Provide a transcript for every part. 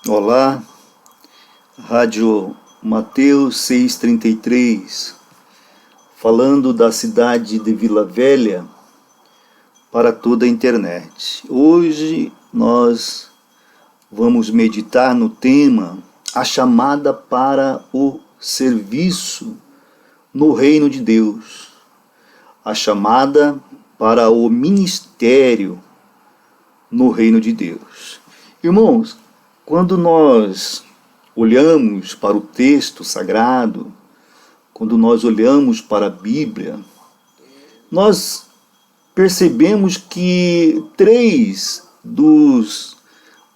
Olá, Rádio Mateus 633, falando da cidade de Vila Velha para toda a internet. Hoje nós vamos meditar no tema a chamada para o serviço no reino de Deus, a chamada para o ministério no reino de Deus. Irmãos, quando nós olhamos para o texto sagrado, quando nós olhamos para a Bíblia, nós percebemos que 3 dos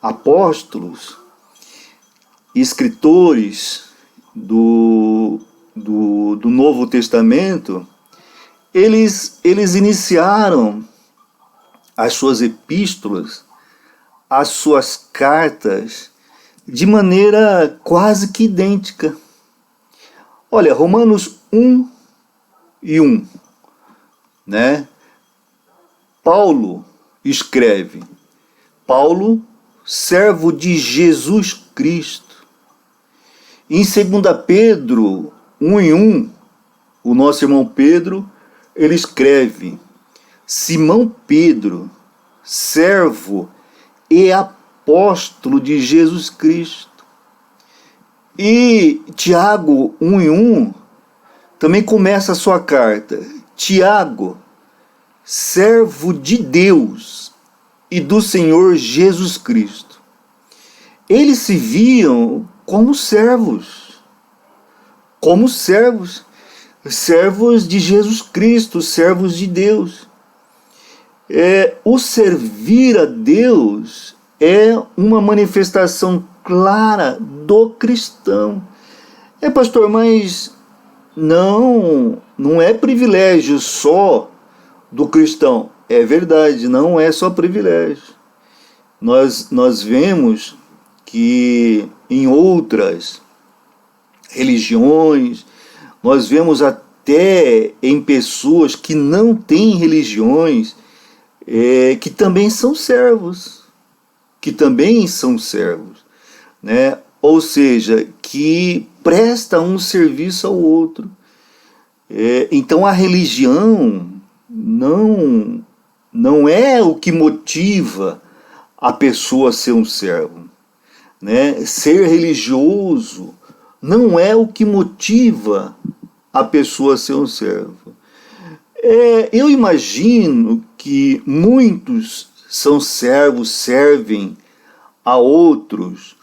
apóstolos, escritores do Novo Testamento, eles iniciaram as suas epístolas, as suas cartas, de maneira quase que idêntica. Olha, Romanos 1:1, né? Paulo escreve, Paulo, servo de Jesus Cristo. Em 2 Pedro 1:1, o nosso irmão Pedro, ele escreve, Simão Pedro, servo e apóstolo de Jesus Cristo. E Tiago 1:1 também começa a sua carta. Tiago, servo de Deus e do Senhor Jesus Cristo. Eles se viam como servos de Jesus Cristo, servos de Deus. O servir a Deus é uma manifestação clara do cristão. Pastor, mas não é privilégio só do cristão. É verdade, não é só privilégio. Nós vemos que em outras religiões, nós vemos até em pessoas que não têm religiões, que também são servos, né? Ou seja, que presta um serviço ao outro. Então a religião não é o que motiva a pessoa a ser um servo, né? Ser religioso não é o que motiva a pessoa a ser um servo. Eu imagino que muitos são servos, servem a outros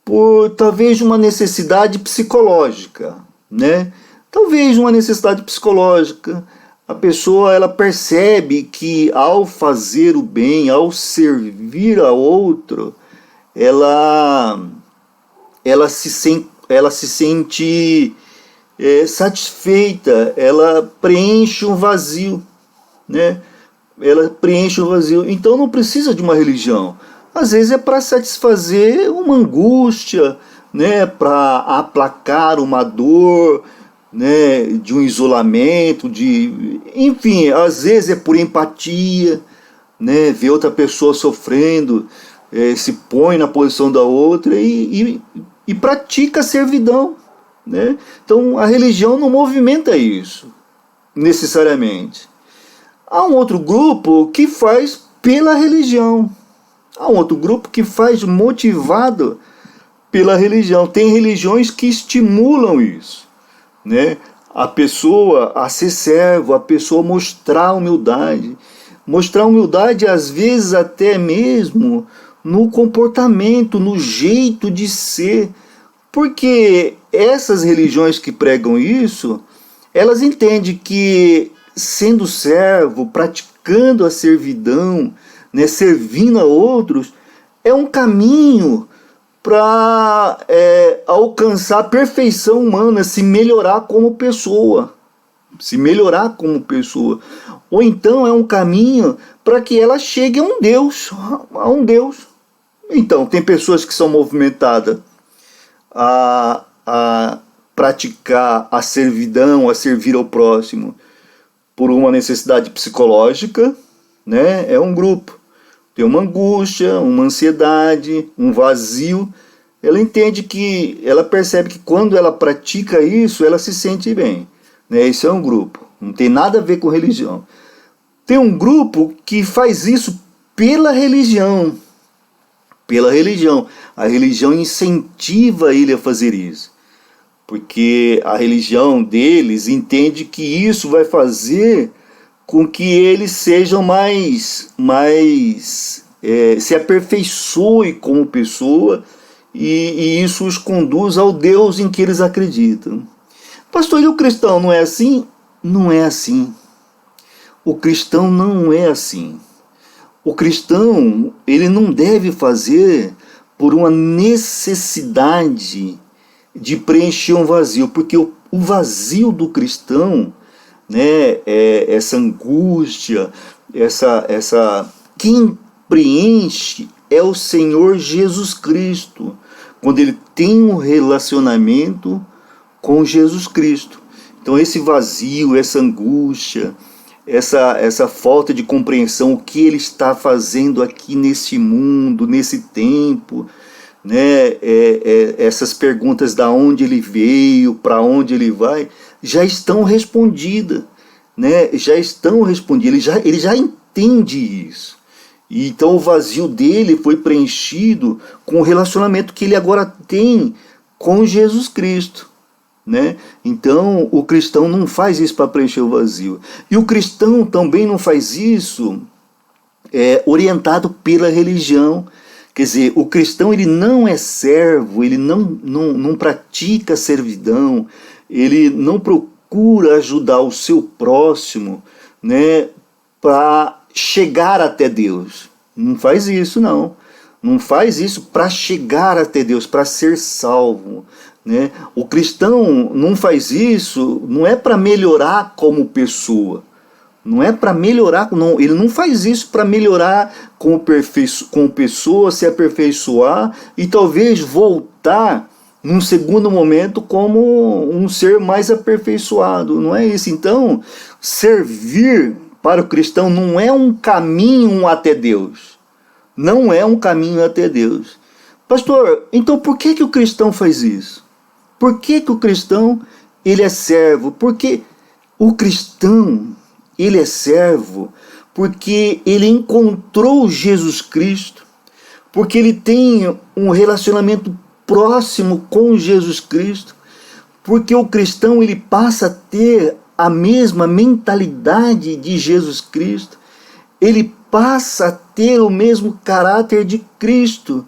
por talvez uma necessidade psicológica, né? Talvez uma necessidade psicológica. A pessoa, ela percebe que ao fazer o bem, ao servir a outro, ela se sente satisfeita, ela preenche um vazio, né? Ela preenche um vazio. Então não precisa de uma religião. Às vezes é para satisfazer uma angústia, né? Para aplacar uma dor, né? De um isolamento, enfim, às vezes é por empatia, né? Ver outra pessoa sofrendo, se põe na posição da outra e pratica a servidão, né? Então a religião não movimenta isso necessariamente. Há um outro grupo que faz pela religião. Há um outro grupo que faz motivado pela religião. Tem religiões que estimulam isso, né? A pessoa a ser servo, a pessoa mostrar humildade. Mostrar humildade às vezes até mesmo no comportamento, no jeito de ser. Porque essas religiões que pregam isso, elas entendem que sendo servo, praticando a servidão, né, servindo a outros, é um caminho para alcançar a perfeição humana, se melhorar como pessoa. Ou então é um caminho para que ela chegue a um Deus. Então, tem pessoas que são movimentadas a praticar a servidão, a servir ao próximo, por uma necessidade psicológica, né? É um grupo. tem uma angústia, uma ansiedade, um vazio. Ela percebe que quando ela pratica isso, ela se sente bem. Né? Esse é um grupo, não tem nada a ver com religião. Tem um grupo que faz isso pela religião. Pela religião. A religião incentiva ele a fazer isso. Porque a religião deles entende que isso vai fazer com que eles sejam se aperfeiçoe como pessoa e isso os conduz ao Deus em que eles acreditam. Pastor, e o cristão não é assim? Não é assim. O cristão não é assim. O cristão, ele não deve fazer por uma necessidade de preencher um vazio, porque o vazio do cristão, né, essa angústia, quem preenche é o Senhor Jesus Cristo, quando ele tem um relacionamento com Jesus Cristo. Então esse vazio, essa angústia, essa falta de compreensão, o que ele está fazendo aqui nesse mundo, nesse tempo, né, essas perguntas da onde ele veio, para onde ele vai, já estão respondidas, né, já estão respondidas, ele já entende isso. E então o vazio dele foi preenchido com o relacionamento que ele agora tem com Jesus Cristo. Né? Então o cristão não faz isso para preencher o vazio. E o cristão também não faz isso orientado pela religião. Quer dizer, o cristão ele não é servo, ele não pratica servidão, ele não procura ajudar o seu próximo, né, para chegar até Deus. Não faz isso, não. Não faz isso para chegar até Deus, para ser salvo. Né? O cristão não faz isso, não é para melhorar como pessoa. Não é para melhorar, não, ele não faz isso para melhorar como pessoa, se aperfeiçoar e talvez voltar num segundo momento como um ser mais aperfeiçoado. Não é isso. Então, servir para o cristão não é um caminho até Deus. Não é um caminho até Deus. Pastor, então por que o cristão faz isso? Por que o cristão ele é servo? Porque o cristão ele é servo porque ele encontrou Jesus Cristo, porque ele tem um relacionamento próximo com Jesus Cristo, porque o cristão ele passa a ter a mesma mentalidade de Jesus Cristo, ele passa a ter o mesmo caráter de Cristo,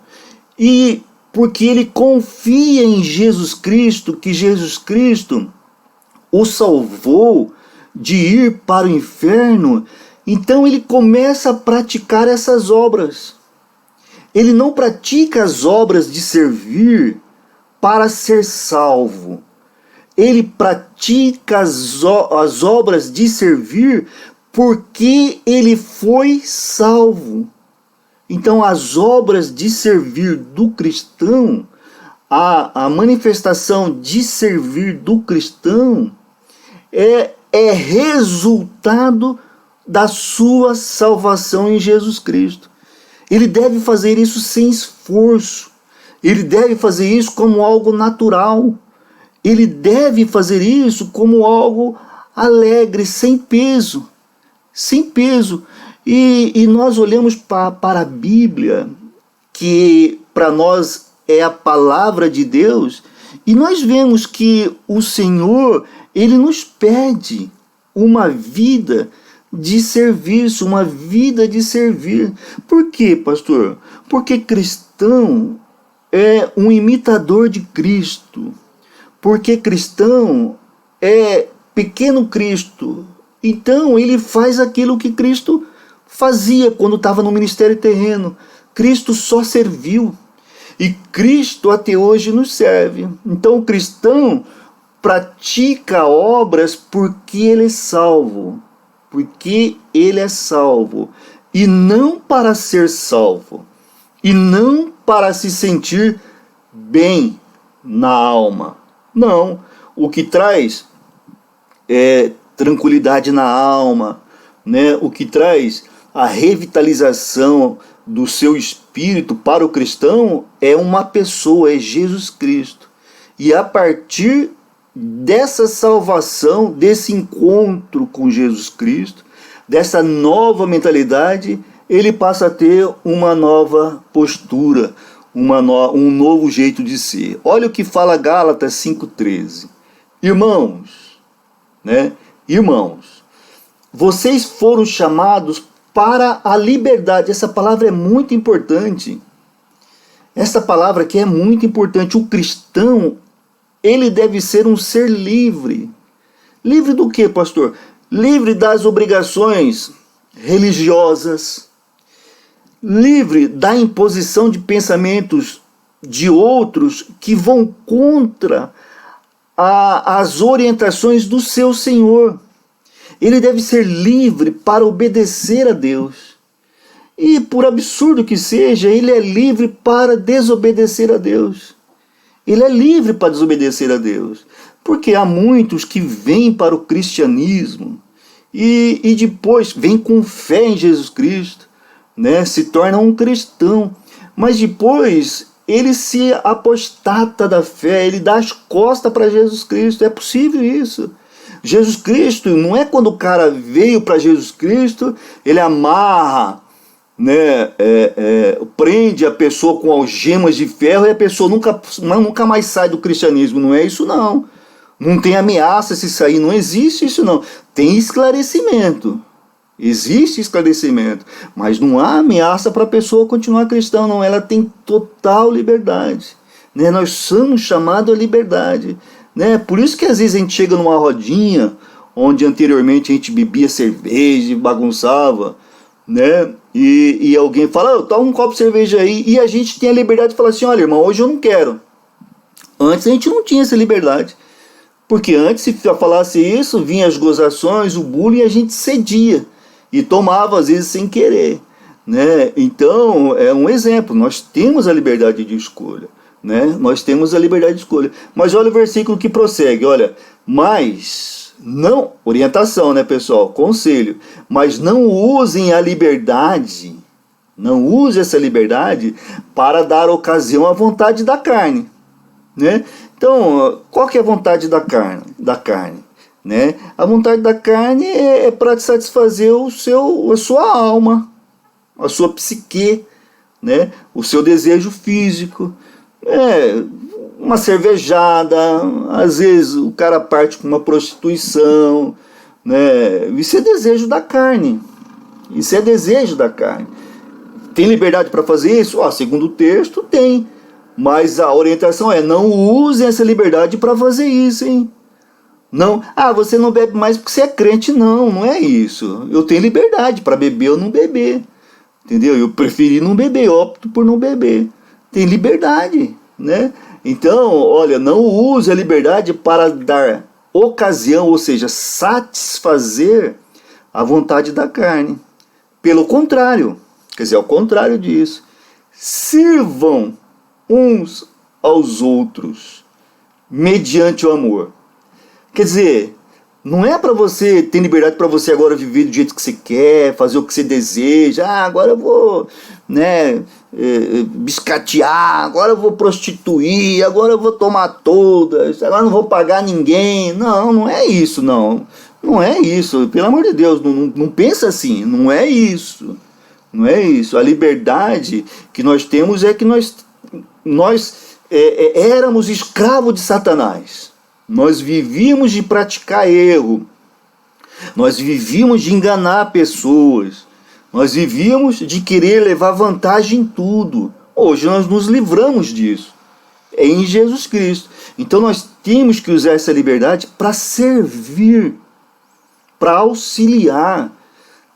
e porque ele confia em Jesus Cristo, que Jesus Cristo o salvou de ir para o inferno, então ele começa a praticar essas obras. Ele não pratica as obras de servir para ser salvo. Ele pratica as obras de servir porque ele foi salvo. Então as obras de servir do cristão, a manifestação de servir do cristão é resultado da sua salvação em Jesus Cristo. Ele deve fazer isso sem esforço. Ele deve fazer isso como algo natural. Ele deve fazer isso como algo alegre, sem peso. Sem peso. E nós olhamos para a Bíblia, que para nós é a palavra de Deus, e nós vemos que o Senhor, ele nos pede uma vida de serviço, uma vida de servir. Por quê, pastor? Porque cristão é um imitador de Cristo. Porque cristão é pequeno Cristo. Então ele faz aquilo que Cristo fazia quando estava no ministério terreno. Cristo só serviu. E Cristo até hoje nos serve. Então o cristão pratica obras porque ele é salvo. Porque ele é salvo. E não para ser salvo. E não para se sentir bem na alma. Não. O que traz tranquilidade na alma, né? O que traz a revitalização do seu espírito para o cristão é uma pessoa, é Jesus Cristo. E a partir dessa salvação, desse encontro com Jesus Cristo, dessa nova mentalidade, ele passa a ter uma nova postura, um novo jeito de ser. Olha o que fala Gálatas 5,13. Irmãos, né? Irmãos, vocês foram chamados para a liberdade. Essa palavra é muito importante. Essa palavra aqui é muito importante. O cristão, ele deve ser um ser livre. Livre do quê, pastor? Livre das obrigações religiosas, livre da imposição de pensamentos de outros que vão contra as orientações do seu Senhor. Ele deve ser livre para obedecer a Deus. E por absurdo que seja, ele é livre para desobedecer a Deus. Ele é livre para desobedecer a Deus. Porque há muitos que vêm para o cristianismo e depois vêm com fé em Jesus Cristo, né? Se tornam um cristão. Mas depois ele se apostata da fé, ele dá as costas para Jesus Cristo. É possível isso. Jesus Cristo, não é quando o cara veio para Jesus Cristo, ele amarra, né, prende a pessoa com algemas de ferro e a pessoa nunca mais sai do cristianismo. Não é isso não. Não tem ameaça se sair, não existe isso não. Tem esclarecimento. Existe esclarecimento, mas não há ameaça para a pessoa continuar cristã, não. Ela tem total liberdade, né? Nós somos chamados à liberdade, né? Por isso que às vezes a gente chega numa rodinha onde anteriormente a gente bebia cerveja, bagunçava, né? E alguém fala, toma um copo de cerveja aí, e a gente tem a liberdade de falar assim, olha irmão, hoje eu não quero. Antes a gente não tinha essa liberdade, porque antes se falasse isso, vinha as gozações, o bullying, e a gente cedia. E tomava às vezes sem querer, né? Então é um exemplo, nós temos a liberdade de escolha, né? Nós temos a liberdade de escolha. Mas olha o versículo que prossegue, olha, mas não, orientação, né, pessoal, conselho, mas não usem a liberdade, não use essa liberdade para dar ocasião à vontade da carne, né? Então, qual que é a vontade da carne? Né? A vontade da carne é para satisfazer a sua alma, a sua psique, né? O seu desejo físico, uma cervejada, às vezes o cara parte com uma prostituição, né? Isso é desejo da carne. Isso é desejo da carne. Tem liberdade para fazer isso? Segundo o texto, tem. Mas a orientação é: não usem essa liberdade para fazer isso, hein? Não, você não bebe mais porque você é crente. Não, não é isso. Eu tenho liberdade para beber ou não beber. Entendeu? Eu preferi não beber, eu opto por não beber. Tem liberdade, né? Então, olha, não use a liberdade para dar ocasião, ou seja, satisfazer a vontade da carne. Pelo contrário, quer dizer, ao contrário disso, sirvam uns aos outros mediante o amor. Quer dizer, não é para você ter liberdade para você agora viver do jeito que você quer, fazer o que você deseja. Agora eu vou, né, biscatear, agora eu vou prostituir, agora eu vou tomar todas, agora não vou pagar ninguém. Não, não é isso, não. Não é isso, pelo amor de Deus, não pensa assim, não é isso. Não é isso. A liberdade que nós temos é que nós éramos escravos de Satanás. Nós vivíamos de praticar erro. Nós vivíamos de enganar pessoas. Nós vivíamos de querer levar vantagem em tudo. Hoje nós nos livramos disso. É em Jesus Cristo. Então nós temos que usar essa liberdade para servir, para auxiliar,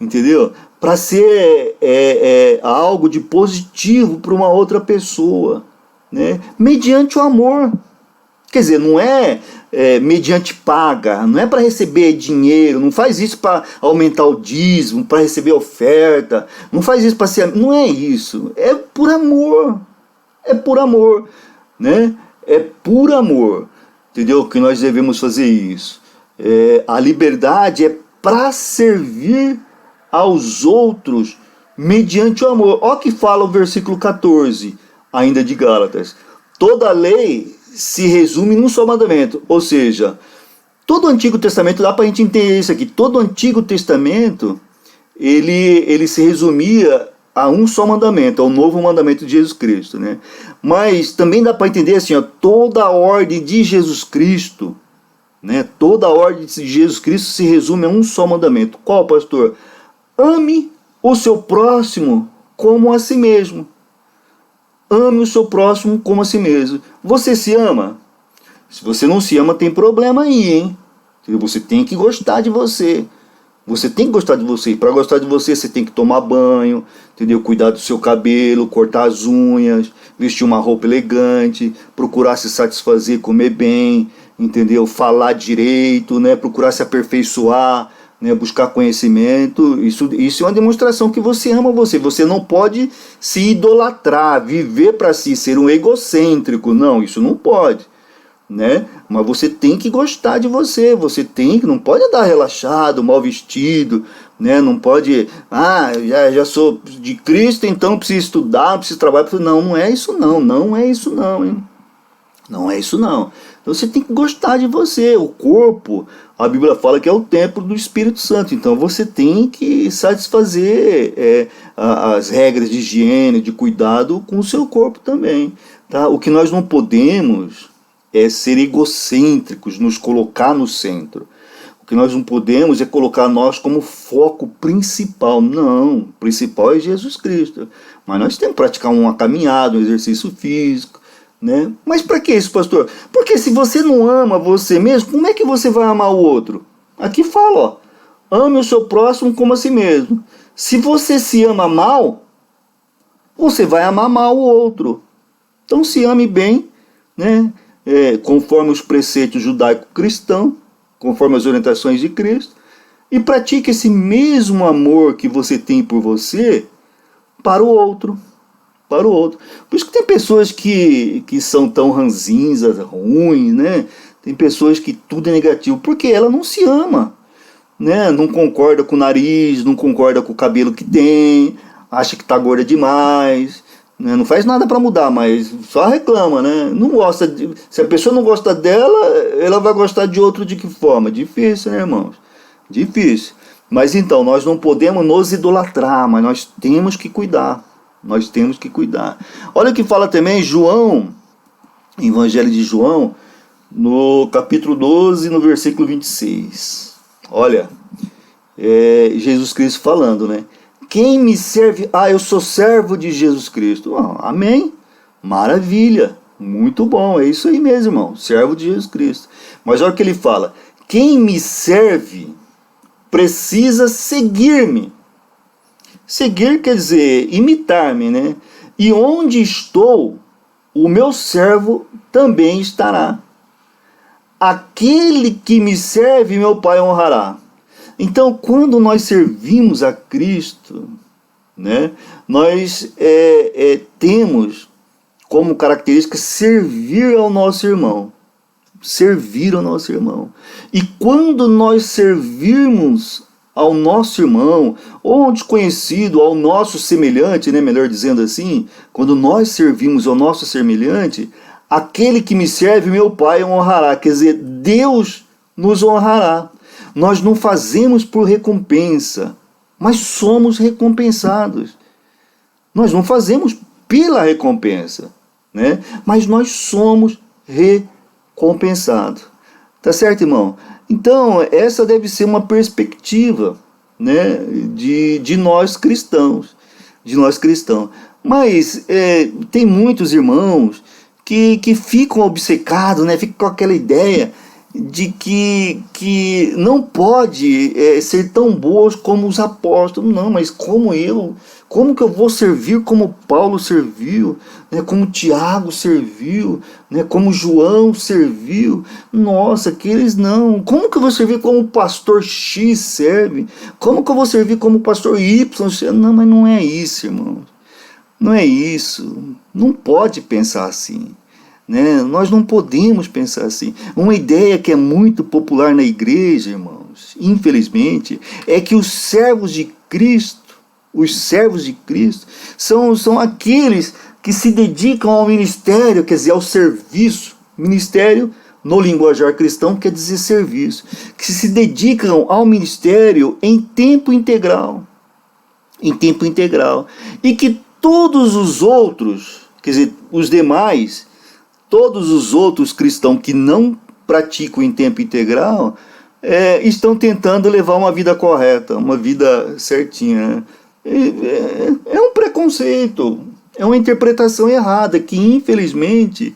entendeu? Para ser algo de positivo para uma outra pessoa, né? Mediante o amor. Quer dizer, não é mediante paga, não é para receber dinheiro, não faz isso para aumentar o dízimo, para receber oferta, não faz isso para ser... Não é isso, é por amor, né? É por amor, entendeu? Que nós devemos fazer isso. A liberdade é para servir aos outros mediante o amor. Olha o que fala o versículo 14, ainda de Gálatas. Toda a lei se resume num só mandamento. Ou seja, todo o Antigo Testamento, dá para a gente entender isso aqui, todo o Antigo Testamento, ele se resumia a um só mandamento, ao novo mandamento de Jesus Cristo, né? Mas também dá para entender assim, ó, toda a ordem de Jesus Cristo, né? Toda a ordem de Jesus Cristo se resume a um só mandamento. Qual, pastor? Ame o seu próximo como a si mesmo. Ame o seu próximo como a si mesmo. Você se ama? Se você não se ama, tem problema aí, hein? Você tem que gostar de você. Você tem que gostar de você. Para gostar de você, você tem que tomar banho, entendeu? Cuidar do seu cabelo, cortar as unhas, vestir uma roupa elegante, procurar se satisfazer, comer bem, entendeu? Falar direito, né? Procurar se aperfeiçoar, né? Buscar conhecimento. Isso é uma demonstração que você ama você. Você não pode se idolatrar, viver para si, ser um egocêntrico. Não, isso não pode. Né? Mas você tem que gostar de você, não pode andar relaxado, mal vestido, né? Não pode, já sou de Cristo, então preciso estudar, preciso trabalhar, não é isso não é isso não, hein? Não é isso não. Então você tem que gostar de você. O corpo, a Bíblia fala que é o templo do Espírito Santo, então você tem que satisfazer as regras de higiene, de cuidado com o seu corpo também, tá? O que nós não podemos é ser egocêntricos, nos colocar no centro. O que nós não podemos é colocar nós como foco principal. Não, o principal é Jesus Cristo. Mas nós temos que praticar uma caminhada, um exercício físico, né? Mas para que isso, pastor? Porque se você não ama você mesmo, como é que você vai amar o outro? Aqui fala, ó, ame o seu próximo como a si mesmo. Se você se ama mal, você vai amar mal o outro. Então se ame bem, né? Conforme os preceitos judaico-cristãos, conforme as orientações de Cristo, e pratique esse mesmo amor que você tem por você para o outro. Para o outro. Por isso que tem pessoas que são tão ranzinzas, ruins, né? Tem pessoas que tudo é negativo, porque ela não se ama, né? Não concorda com o nariz, não concorda com o cabelo que tem, acha que está gorda demais, não faz nada para mudar, mas só reclama, né? Não gosta se a pessoa não gosta dela, ela vai gostar de outro de que forma? Difícil, né, irmãos? Difícil. Mas então, nós não podemos nos idolatrar, mas nós temos que cuidar. Nós temos que cuidar. Olha o que fala também João, Evangelho de João, no capítulo 12, no versículo 26. Olha, Jesus Cristo falando, né? Quem me serve? Eu sou servo de Jesus Cristo. Amém? Maravilha. Muito bom. É isso aí mesmo, irmão. Servo de Jesus Cristo. Mas olha o que ele fala. Quem me serve precisa seguir-me. Seguir quer dizer imitar-me, né? E onde estou, o meu servo também estará. Aquele que me serve, meu Pai honrará. Então, quando nós servimos a Cristo, né, nós temos como característica servir ao nosso irmão. Servir ao nosso irmão. E quando nós servirmos ao nosso irmão, ou ao desconhecido, ao nosso semelhante, né, melhor dizendo assim, quando nós servimos ao nosso semelhante, aquele que me serve, meu Pai honrará. Quer dizer, Deus nos honrará. Nós não fazemos por recompensa, mas somos recompensados. Nós não fazemos pela recompensa, né? Mas nós somos recompensados. Tá certo, irmão? Então, essa deve ser uma perspectiva, né, de nós cristãos. De nós cristãos. Mas tem muitos irmãos que ficam obcecados, né? Ficam com aquela ideia de que não pode ser tão boas como os apóstolos. Não, mas como que eu vou servir como Paulo serviu, né, como Tiago serviu, né, como João serviu? Nossa, aqueles não. Como que eu vou servir como o pastor X serve? Como que eu vou servir como o pastor Y serve? Não, mas não é isso, irmãos. Não é isso. Não pode pensar assim. Né? Nós não podemos pensar assim. Uma ideia que é muito popular na igreja, irmãos, infelizmente, é que os servos de Cristo, Os servos de Cristo são aqueles que se dedicam ao ministério, quer dizer, ao serviço. Ministério, no linguajar cristão, quer dizer serviço. Que se dedicam ao ministério em tempo integral. Em tempo integral. E que todos os outros, quer dizer, os demais, todos os outros cristãos que não praticam em tempo integral, estão tentando levar uma vida correta, uma vida certinha. É um preconceito, é uma interpretação errada que, infelizmente,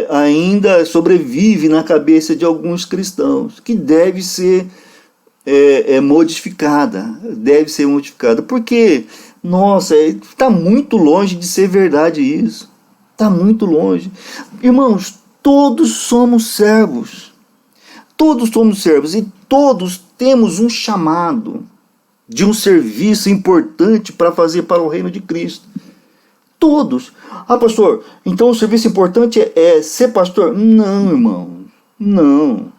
ainda sobrevive na cabeça de alguns cristãos, que deve ser modificada, porque, nossa, está muito longe de ser verdade isso, está muito longe. Irmãos, todos somos servos e todos temos um chamado de um serviço importante para fazer para o reino de Cristo. Todos. Ah, pastor, então o serviço importante é ser pastor? Não, irmão. Não.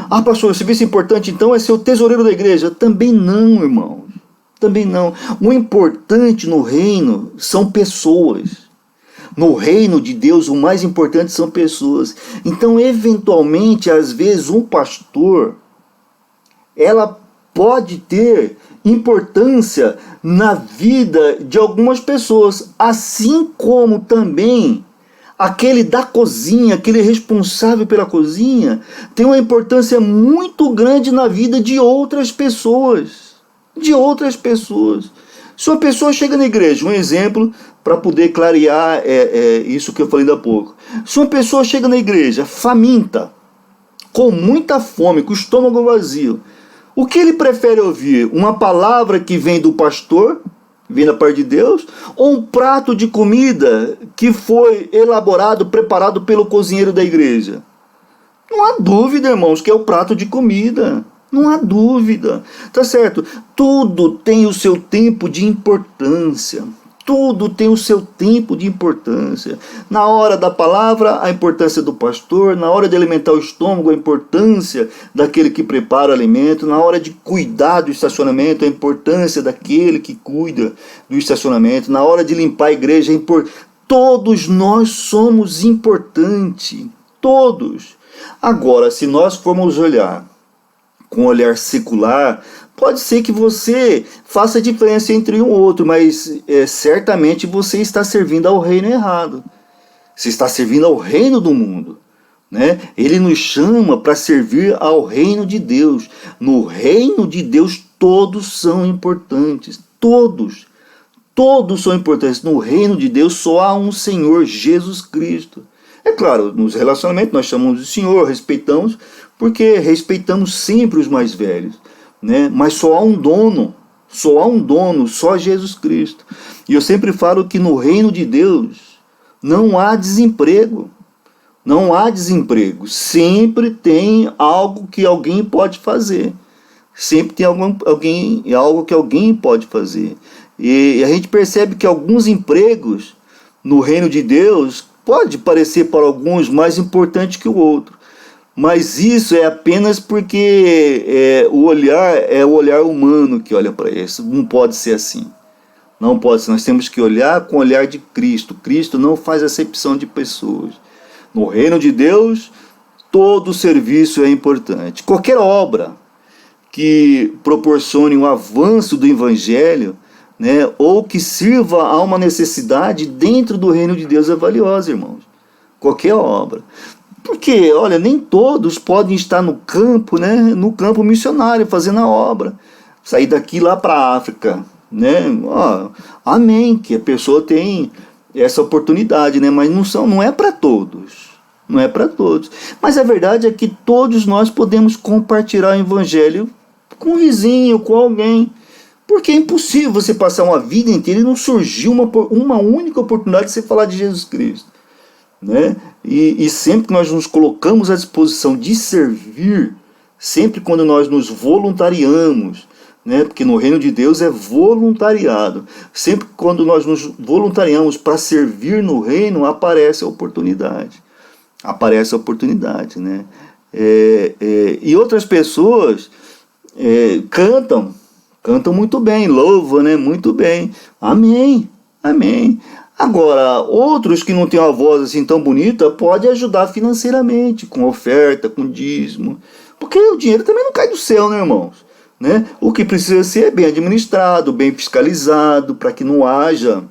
Ah, pastor, o serviço importante então é ser o tesoureiro da igreja? Também não, irmão. Também não. O importante no reino são pessoas. No reino de Deus, o mais importante são pessoas. Então, eventualmente, às vezes, um pastor, ela pode ter importância na vida de algumas pessoas, assim como também aquele da cozinha, aquele responsável pela cozinha, tem uma importância muito grande na vida de outras pessoas. Se uma pessoa chega na igreja, um exemplo para poder clarear isso que eu falei há pouco. Se uma pessoa chega na igreja faminta, com muita fome, com o estômago vazio, o que ele prefere ouvir? Uma palavra que vem do pastor, vem da parte de Deus, ou um prato de comida que foi elaborado, preparado pelo cozinheiro da igreja? Não há dúvida, irmãos, que é o prato de comida. Não há dúvida. Tá certo? Tudo tem o seu tempo de importância. Tudo tem o seu tempo de importância. Na hora da palavra, a importância do pastor. Na hora de alimentar o estômago, a importância daquele que prepara o alimento. Na hora de cuidar do estacionamento, a importância daquele que cuida do estacionamento. Na hora de limpar a igreja, todos nós somos importantes. Todos. Agora, se nós formos olhar com um olhar secular, pode ser que você faça diferença entre um e outro, mas certamente você está servindo ao reino errado. Você está servindo ao reino do mundo, né? Ele nos chama para servir ao reino de Deus. No reino de Deus todos são importantes. Todos são importantes. No reino de Deus só há um Senhor, Jesus Cristo. É claro, nos relacionamentos nós chamamos de Senhor, respeitamos, porque respeitamos sempre os mais velhos, né? Mas só há um dono, só Jesus Cristo. E eu sempre falo que no reino de Deus não há desemprego, sempre tem algo que alguém pode fazer, sempre tem algo que alguém pode fazer. E a gente percebe que alguns empregos no reino de Deus pode parecer para alguns mais importante que o outro. Mas isso é apenas porque o olhar humano que olha para isso. Não pode ser assim. Não pode ser. Nós temos que olhar com o olhar de Cristo. Cristo não faz acepção de pessoas. No reino de Deus, todo serviço é importante. Qualquer obra que proporcione um avanço do Evangelho, né, ou que sirva a uma necessidade dentro do reino de Deus é valiosa, irmãos. Qualquer obra. Porque, olha, nem todos podem estar no campo, né, no campo missionário, fazendo a obra. Sair daqui lá para a África, né? Amém, que a pessoa tem essa oportunidade, né? Mas não é para todos. Não é para todos. Mas a verdade é que todos nós podemos compartilhar o Evangelho com um vizinho, com alguém. Porque é impossível você passar uma vida inteira e não surgir uma única oportunidade de você falar de Jesus Cristo, né? E sempre que nós nos colocamos à disposição de servir, sempre quando nós nos voluntariamos, né? Porque no reino de Deus é voluntariado, sempre quando nós nos voluntariamos para servir no reino, aparece a oportunidade, né? E outras pessoas cantam Cantam muito bem, louvam, né? Muito bem. Amém, amém. Agora, outros que não têm uma voz assim tão bonita, pode ajudar financeiramente, com oferta, com dízimo. Porque o dinheiro também não cai do céu, né, irmãos? Né? O que precisa ser bem administrado, bem fiscalizado, para que não haja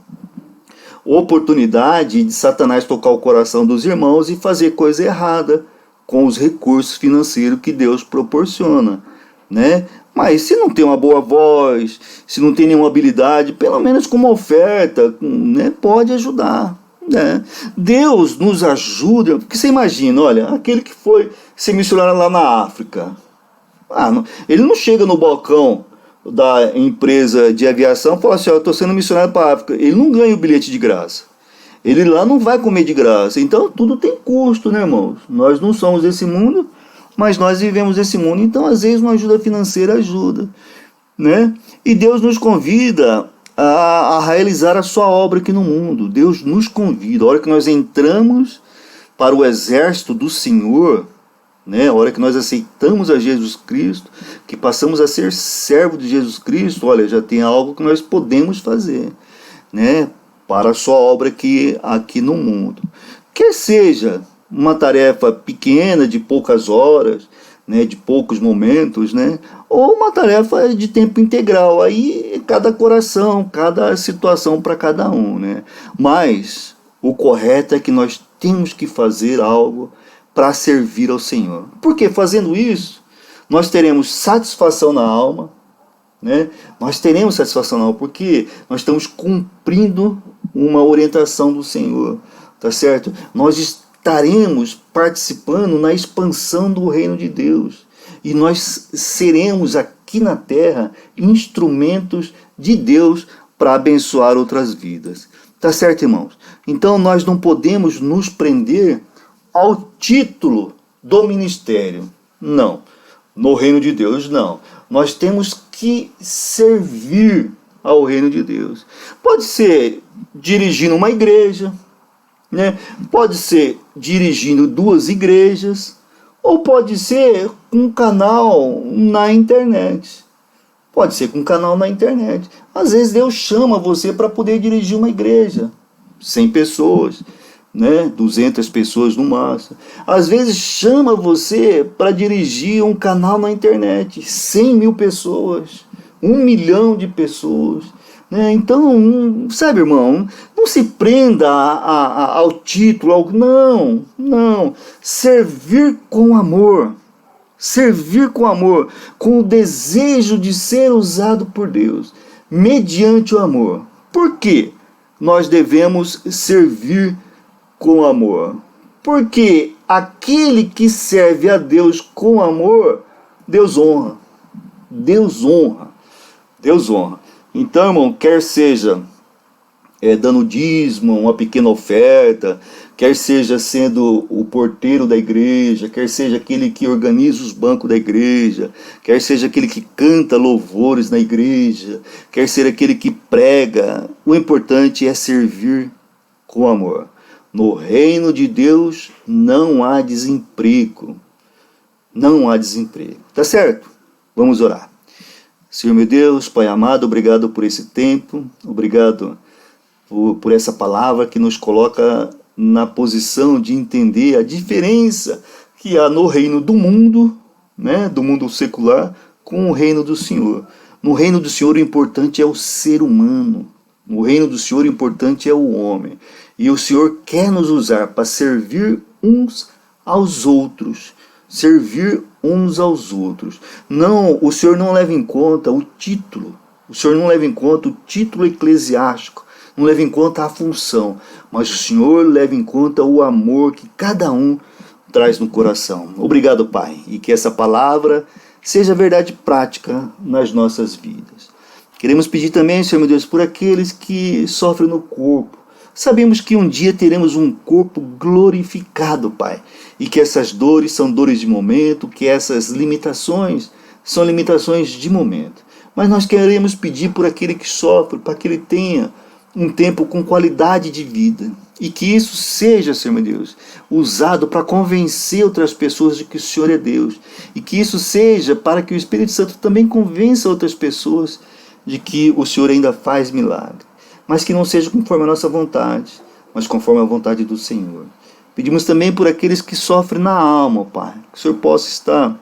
oportunidade de Satanás tocar o coração dos irmãos e fazer coisa errada com os recursos financeiros que Deus proporciona, né? Mas se não tem uma boa voz, se não tem nenhuma habilidade, pelo menos com uma oferta, né, pode ajudar, né? Deus nos ajuda, porque você imagina, olha, aquele que foi ser missionário lá na África, ele não chega no balcão da empresa de aviação e fala assim, eu estou sendo missionário para a África. Ele não ganha o bilhete de graça. Ele lá não vai comer de graça. Então tudo tem custo, né, irmãos? Nós não somos desse mundo, mas nós vivemos esse mundo. Então às vezes uma ajuda financeira ajuda, né? E Deus nos convida a realizar a sua obra aqui no mundo. Deus nos convida. A hora que nós entramos para o exército do Senhor, né? A hora que nós aceitamos a Jesus Cristo, que passamos a ser servo de Jesus Cristo, olha, já tem algo que nós podemos fazer, né? Para a sua obra aqui no mundo. Quer seja uma tarefa pequena, de poucas horas, né? De poucos momentos, né? Ou uma tarefa de tempo integral. Aí cada coração, cada situação para cada um, né? Mas o correto é que nós temos que fazer algo para servir ao Senhor. Porque fazendo isso, nós teremos satisfação na alma, né? Nós teremos satisfação na alma, porque nós estamos cumprindo uma orientação do Senhor, tá certo? Nós estaremos participando na expansão do reino de Deus, e nós seremos aqui na terra instrumentos de Deus para abençoar outras vidas, tá certo, irmãos? Então nós não podemos nos prender ao título do ministério. Não. No reino de Deus, não. Nós temos que servir ao reino de Deus. Pode ser dirigindo uma igreja, né? Pode ser dirigindo 2 igrejas, ou pode ser um canal na internet. Pode ser com um canal na internet. Às vezes Deus chama você para poder dirigir uma igreja, 100 pessoas, né? 200 pessoas no máximo. Às vezes chama você para dirigir um canal na internet, 100 mil pessoas, 1 milhão de pessoas, né? Então, sabe, irmão, não se prenda ao título, não. Servir com amor, com o desejo de ser usado por Deus, mediante o amor. Por quê? Nós devemos servir com amor, porque aquele que serve a Deus com amor, Deus honra. Então, irmão, quer seja dando dízimo, uma pequena oferta, quer seja sendo o porteiro da igreja, quer seja aquele que organiza os bancos da igreja, quer seja aquele que canta louvores na igreja, quer ser aquele que prega, o importante é servir com amor. No reino de Deus não há desemprego. Não há desemprego. Tá certo? Vamos orar. Senhor meu Deus, Pai amado, obrigado por esse tempo. Obrigado por essa palavra que nos coloca na posição de entender a diferença que há no reino do mundo, né, do mundo secular, com o reino do Senhor. No reino do Senhor o importante é o ser humano. No reino do Senhor o importante é o homem. E o Senhor quer nos usar para servir uns aos outros. Servir uns aos outros. Não, o Senhor não leva em conta o título. O Senhor não leva em conta o título eclesiástico. Não leva em conta a função. Mas o Senhor leva em conta o amor que cada um traz no coração. Obrigado, Pai. E que essa palavra seja verdade prática nas nossas vidas. Queremos pedir também, Senhor meu Deus, por aqueles que sofrem no corpo. Sabemos que um dia teremos um corpo glorificado, Pai. E que essas dores são dores de momento, que essas limitações são limitações de momento. Mas nós queremos pedir por aquele que sofre, para que ele tenha um tempo com qualidade de vida. E que isso seja, Senhor meu Deus, usado para convencer outras pessoas de que o Senhor é Deus. E que isso seja para que o Espírito Santo também convença outras pessoas de que o Senhor ainda faz milagre. Mas que não seja conforme a nossa vontade, mas conforme a vontade do Senhor. Pedimos também por aqueles que sofrem na alma, Pai. Que o Senhor possa estar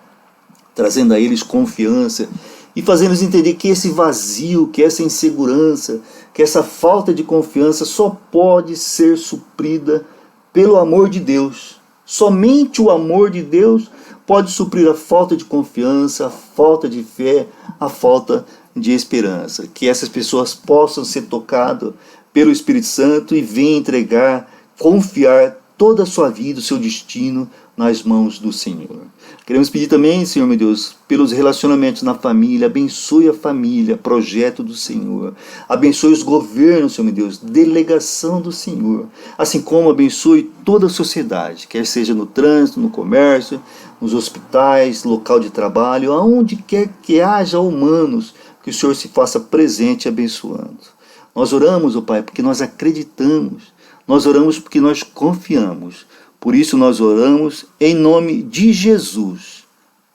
trazendo a eles confiança e fazendo-nos entender que esse vazio, que essa insegurança, que essa falta de confiança só pode ser suprida pelo amor de Deus. Somente o amor de Deus pode suprir a falta de confiança, a falta de fé, a falta de esperança. Que essas pessoas possam ser tocadas pelo Espírito Santo e venham entregar, confiar toda a sua vida, o seu destino nas mãos do Senhor. Queremos pedir também, Senhor meu Deus, pelos relacionamentos na família, abençoe a família, projeto do Senhor. Abençoe os governos, Senhor meu Deus, delegação do Senhor. Assim como abençoe toda a sociedade, quer seja no trânsito, no comércio, nos hospitais, local de trabalho, aonde quer que haja humanos, que o Senhor se faça presente abençoando. Nós oramos, ó Pai, porque nós acreditamos. Nós oramos porque nós confiamos. Por isso nós oramos em nome de Jesus.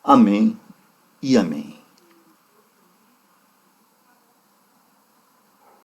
Amém e amém.